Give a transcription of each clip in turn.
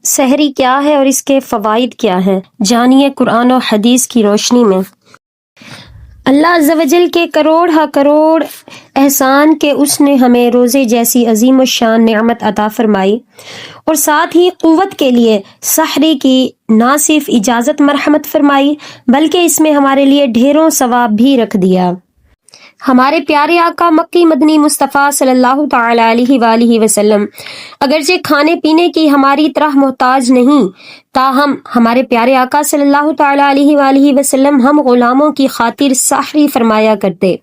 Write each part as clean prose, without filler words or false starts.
سحری کیا ہے اور اس کے فوائد کیا ہیں؟ جانیے قرآن و حدیث کی روشنی میں۔ اللہ عز و جل کے کروڑ ہا کروڑ احسان کہ اس نے ہمیں روزے جیسی عظیم الشان نعمت عطا فرمائی اور ساتھ ہی قوت کے لیے سحری کی نہ صرف اجازت مرحمت فرمائی بلکہ اس میں ہمارے لیے ڈھیروں ثواب بھی رکھ دیا۔ ہمارے پیارے آقا مکی مدنی مصطفیٰ صلی اللہ تعالی علیہ وآلہ وسلم اگرچہ کھانے پینے کی ہماری طرح محتاج نہیں، تاہم ہمارے پیارے آقا صلی اللہ تعالی علیہ وآلہ وسلم ہم غلاموں کی خاطر سحری فرمایا کرتے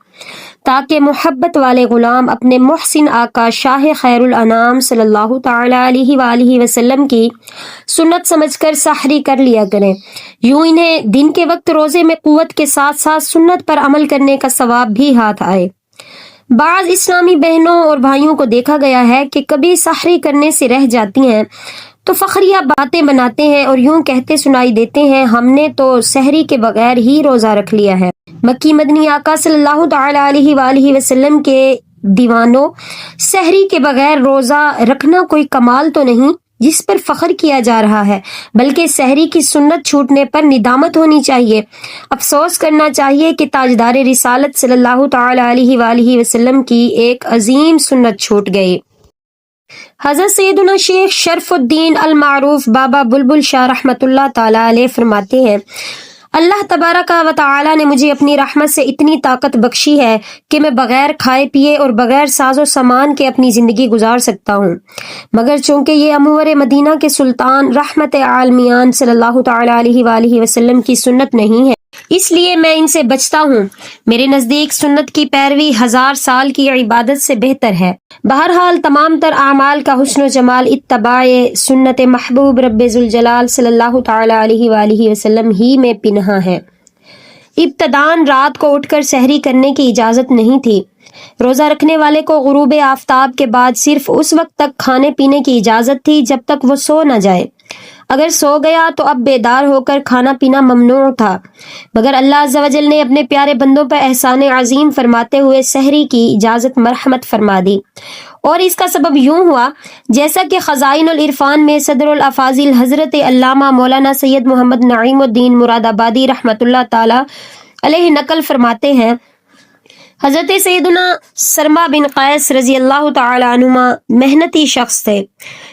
تاکہ محبت والے غلام اپنے محسن آقا شاہ خیر الانام صلی اللہ تعالی علیہ وآلہ وسلم کی سنت سمجھ کر سحری کر لیا کریں، یوں انہیں دن کے وقت روزے میں قوت کے ساتھ ساتھ سنت پر عمل کرنے کا ثواب بھی ہاتھ آئے۔ بعض اسلامی بہنوں اور بھائیوں کو دیکھا گیا ہے کہ کبھی سحری کرنے سے رہ جاتی ہیں تو فخریہ باتیں بناتے ہیں اور یوں کہتے سنائی دیتے ہیں، ہم نے تو سحری کے بغیر ہی روزہ رکھ لیا ہے۔ مکی مدنی آقا صلی اللہ تعالی علیہ وآلہ وسلم کے دیوانوں، سحری کے بغیر روزہ رکھنا کوئی کمال تو نہیں جس پر فخر کیا جا رہا ہے، بلکہ سحری کی سنت چھوٹنے پر ندامت ہونی چاہیے، افسوس کرنا چاہیے کہ تاجدار رسالت صلی اللہ تعالی علیہ وآلہ وسلم کی ایک عظیم سنت چھوٹ گئی۔ حضرت سیدنا شیخ شرف الدین المعروف بابا بلبل شاہ رحمۃ اللہ تعالی علیہ فرماتے ہیں، اللہ تبارک و تعالی نے مجھے اپنی رحمت سے اتنی طاقت بخشی ہے کہ میں بغیر کھائے پیے اور بغیر ساز و سامان کے اپنی زندگی گزار سکتا ہوں، مگر چونکہ یہ امور مدینہ کے سلطان رحمت عالمیان صلی اللہ تعالی علیہ وآلہ وسلم کی سنت نہیں ہے، اس لیے میں ان سے بچتا ہوں۔ میرے نزدیک سنت کی پیروی 1000 سال کی عبادت سے بہتر ہے۔ بہرحال تمام تر اعمال کا حسن و جمال اتباع سنت محبوب رب ذوالجلال صلی اللہ تعالی علیہ وآلہ وسلم ہی میں پنہاں ہے۔ ابتداً رات کو اٹھ کر سحری کرنے کی اجازت نہیں تھی۔ روزہ رکھنے والے کو غروب آفتاب کے بعد صرف اس وقت تک کھانے پینے کی اجازت تھی جب تک وہ سو نہ جائے، اگر سو گیا تو اب بیدار ہو کر کھانا پینا ممنوع تھا، مگر اللہ عز و جل نے اپنے پیارے بندوں پر احسان عظیم فرماتے ہوئے سحری کی اجازت مرحمت فرما دی، اور اس کا سبب یوں ہوا جیسا کہ خزائن العرفان میں صدر الافاضل حضرت علامہ مولانا سید محمد نعیم الدین مراد آبادی رحمۃ اللہ تعالی علیہ نقل فرماتے ہیں، حضرت سیدنا سرما بن قیس رضی اللہ تعالی عنہما محنتی شخص تھے۔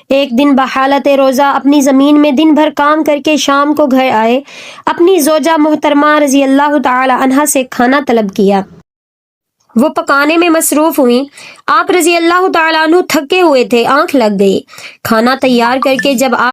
ایک دن بحالت روزہ اپنی زمین میں دن بھر کام کر کے شام کو گھر آئے، اپنی زوجہ محترمہ رضی اللہ تعالی عنہا سے کھانا طلب کیا، وہ پکانے میں مصروف ہوئیں۔ آپ رضی اللہ تعالیٰ عنہ تھکے ہوئے تھے، آنکھ لگ گئی۔ کھانا تیار کر کے جب آپ